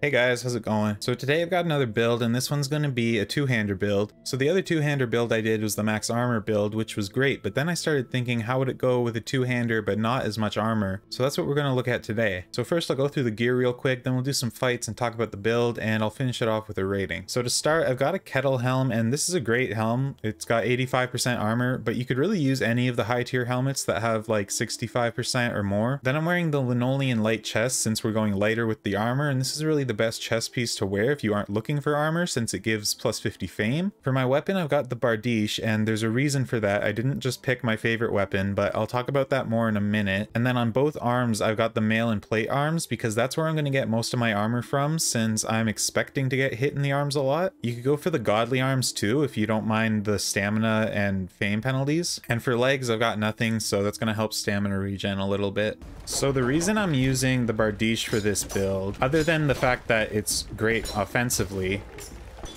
Hey guys, how's it going? So today I've got another build, and this one's going to be a two-hander build. So the other two-hander build I did was the max armor build, which was great, but then I started thinking how would it go with a two-hander but not as much armor. So that's what we're going to look at today. So first I'll go through the gear real quick, then we'll do some fights and talk about the build, and I'll finish it off with a rating. So to start, I've got a kettle helm, and this is a great helm. It's got 85% armor, but you could really use any of the high tier helmets that have like 65% or more. Then I'm wearing the linoleum light chest since we're going lighter with the armor, and this is really the best chest piece to wear if you aren't looking for armor since it gives plus 50 fame. For my weapon, I've got the bardiche, and there's a reason for that. I didn't just pick my favorite weapon, but I'll talk about that more in a minute. And then on both arms, I've got the mail and plate arms because that's where I'm going to get most of my armor from since I'm expecting to get hit in the arms a lot. You could go for the godly arms too if you don't mind the stamina and fame penalties. And for legs, I've got nothing, so that's going to help stamina regen a little bit. So the reason I'm using the bardiche for this build, other than the fact that it's great offensively,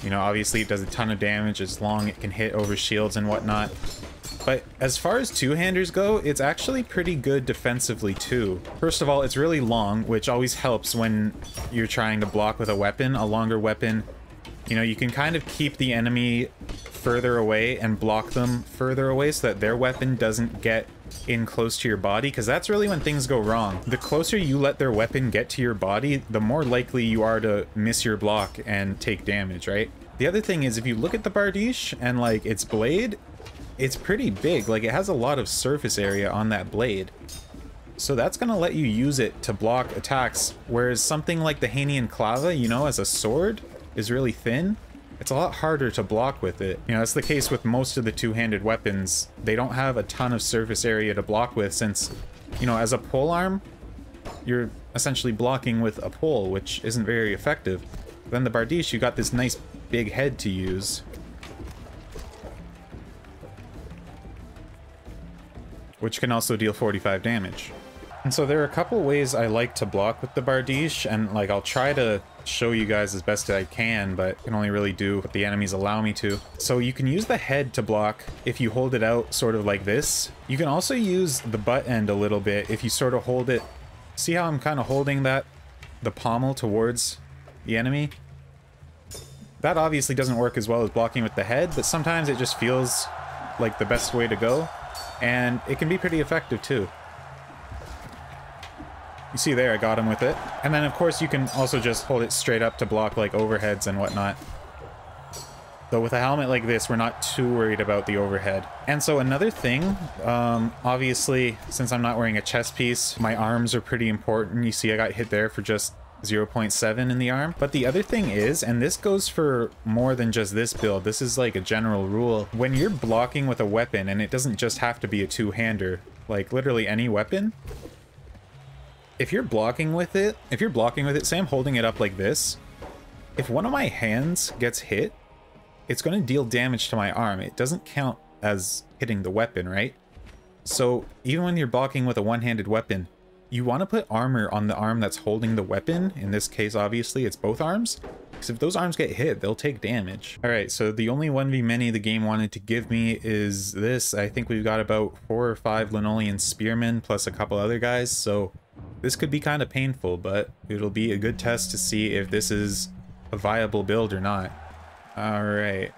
you know, obviously it does a ton of damage, it's long, it can hit over shields and whatnot, but as far as two-handers go, it's actually pretty good defensively too. First of all, it's really long, which always helps when you're trying to block with a weapon. A longer weapon, you know, you can kind of keep the enemy further away and block them further away so that their weapon doesn't get in close to your body, because that's really when things go wrong. The closer you let their weapon get to your body, the more likely you are to miss your block and take damage, right? The other thing is, if you look at the bardiche and like its blade, it's pretty big. Like, it has a lot of surface area on that blade, so that's gonna let you use it to block attacks, whereas something like the Hanian clava, you know, as a sword, is really thin. It's a lot harder to block with it. You know, that's the case with most of the two-handed weapons. They don't have a ton of surface area to block with since, you know, as a polearm, you're essentially blocking with a pole, which isn't very effective. Then the bardiche, you got this nice big head to use, which can also deal 45 damage. And so there are a couple ways I like to block with the bardiche, and like I'll try to show you guys as best I can, but can only really do what the enemies allow me to. So you can use the head to block if you hold it out sort of like this. You can also use the butt end a little bit if you sort of hold it. See how I'm kind of holding that, the pommel towards the enemy? That obviously doesn't work as well as blocking with the head, but sometimes it just feels like the best way to go, and it can be pretty effective too. You see there, I got him with it. And then of course you can also just hold it straight up to block like overheads and whatnot. Though with a helmet like this, we're not too worried about the overhead. And so another thing, obviously, since I'm not wearing a chest piece, my arms are pretty important. You see I got hit there for just 0.7 in the arm. But the other thing is, and this goes for more than just this build, this is like a general rule, when you're blocking with a weapon, and it doesn't just have to be a two-hander, like literally any weapon, if you're blocking with it, say I'm holding it up like this, if one of my hands gets hit, it's going to deal damage to my arm. It doesn't count as hitting the weapon, right? So even when you're blocking with a one-handed weapon, you want to put armor on the arm that's holding the weapon. In this case, obviously, it's both arms, because if those arms get hit, they'll take damage. All right, so the only 1v many the game wanted to give me is this. I think we've got about 4 or 5 linoleum spearmen plus a couple other guys, so this could be kind of painful, but it'll be a good test to see if this is a viable build or not. All right.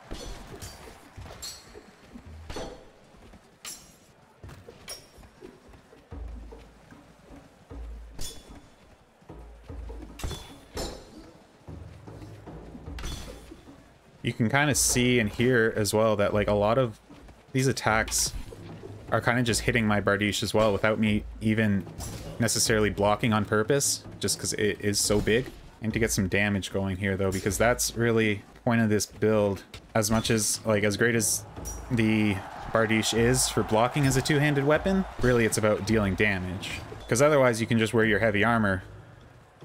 You can kind of see and hear as well that like a lot of these attacks are kind of just hitting my bardiche as well without me even necessarily blocking on purpose, just because it is so big. I need to get some damage going here though, because that's really the point of this build. As much as, like, as great as the bardiche is for blocking as a two-handed weapon, really it's about dealing damage, because otherwise you can just wear your heavy armor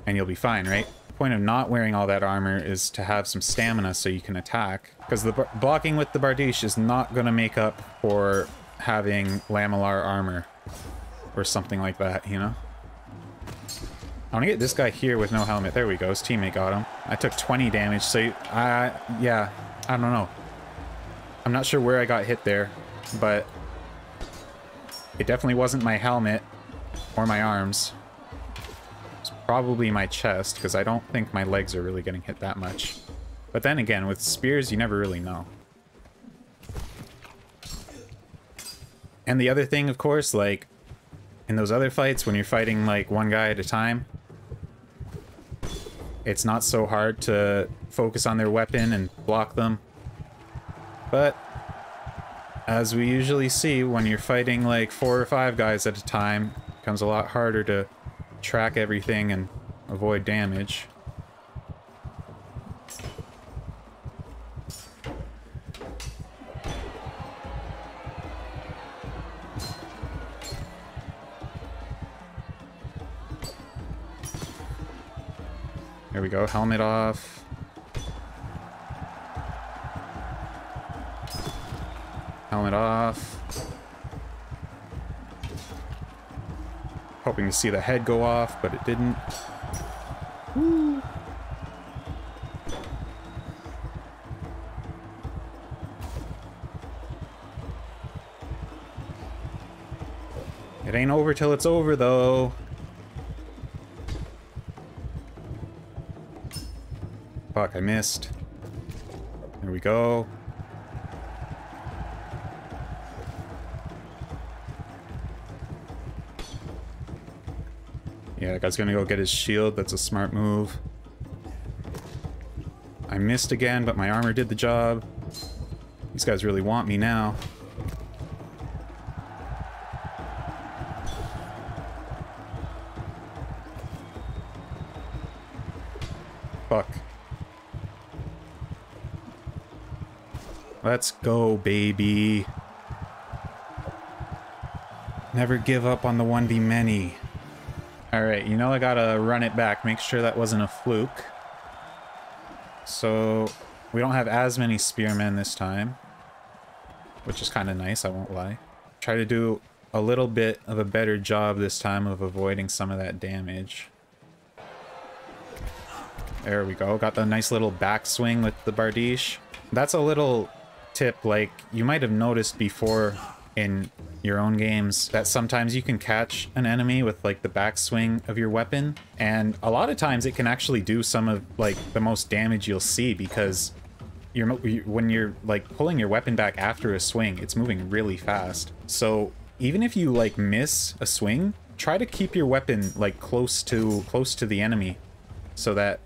and you'll be fine, right? The point of not wearing all that armor is to have some stamina so you can attack, because the blocking with the bardiche is not going to make up for having lamellar armor or something like that, you know? I want to get this guy here with no helmet. There we go. His teammate got him. I took 20 damage, so yeah, I don't know. I'm not sure where I got hit there, but it definitely wasn't my helmet or my arms. probably my chest, because I don't think my legs are really getting hit that much. But then again, with spears, you never really know. And the other thing, of course, like, in those other fights, when you're fighting, like, one guy at a time, it's not so hard to focus on their weapon and block them. But as we usually see, when you're fighting like 4 or 5 guys at a time, it becomes a lot harder to track everything and avoid damage. There we go, helmet off. Helmet off. Hoping to see the head go off, but it didn't. Woo. It ain't over till it's over, though. Fuck, I missed. There we go. Yeah, that guy's gonna go get his shield. That's a smart move. I missed again, but my armor did the job. These guys really want me now. Fuck. Let's go, baby. Never give up on the 1v many. Alright, you know I gotta run it back, make sure that wasn't a fluke. So, we don't have as many spearmen this time. Which is kind of nice, I won't lie. Try to do a little bit of a better job this time of avoiding some of that damage. There we go, got the nice little backswing with the bardiche. That's a little tip, like, you might have noticed before in your own games that sometimes you can catch an enemy with like the backswing of your weapon, and a lot of times it can actually do some of like the most damage you'll see, because when you're like pulling your weapon back after a swing, it's moving really fast. So even if you like miss a swing, try to keep your weapon like close to the enemy so that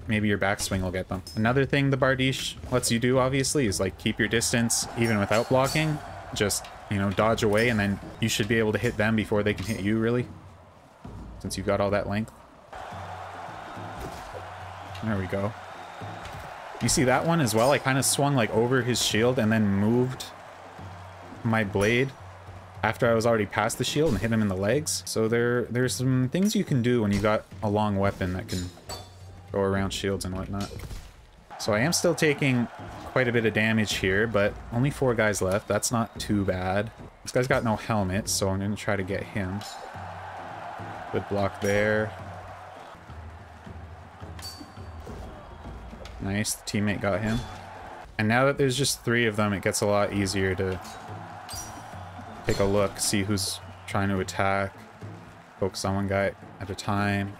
maybe your backswing will get them. Another thing the bardiche lets you do, obviously, is like keep your distance even without blocking. Just, you know, dodge away, and then you should be able to hit them before they can hit you, really, since you've got all that length. There we go. You see that one as well? I kind of swung like over his shield and then moved my blade after I was already past the shield and hit him in the legs. So there's some things you can do when you got a long weapon that can go around shields and whatnot. So I am still taking quite a bit of damage here, but only 4 guys left. That's not too bad. This guy's got no helmet, so I'm going to try to get him. Good block there. Nice, the teammate got him. And now that there's just 3 of them, it gets a lot easier to take a look, see who's trying to attack, focus on one guy at a time.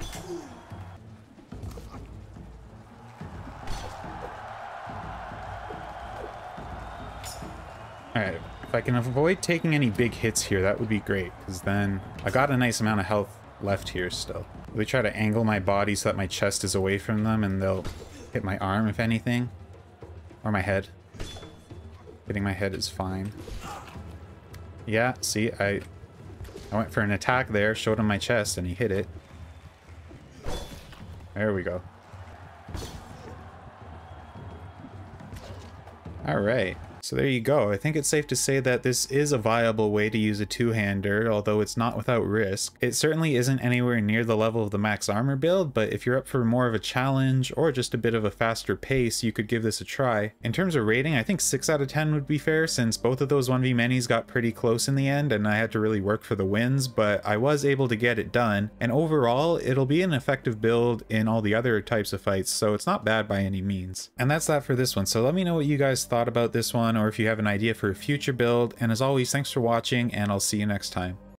Alright, if I can avoid taking any big hits here, that would be great, because then I got a nice amount of health left here still. They try to angle my body so that my chest is away from them, and they'll hit my arm, if anything. Or my head. Hitting my head is fine. Yeah, see, I went for an attack there, showed him my chest, and he hit it. There we go. Alright. So there you go. I think it's safe to say that this is a viable way to use a two-hander, although it's not without risk. It certainly isn't anywhere near the level of the max armor build, but if you're up for more of a challenge or just a bit of a faster pace, you could give this a try. In terms of rating, I think 6 out of 10 would be fair, since both of those 1v minis got pretty close in the end and I had to really work for the wins, but I was able to get it done. And overall, it'll be an effective build in all the other types of fights, so it's not bad by any means. And that's that for this one, so let me know what you guys thought about this one, or if you have an idea for a future build, and as always, thanks for watching, and I'll see you next time.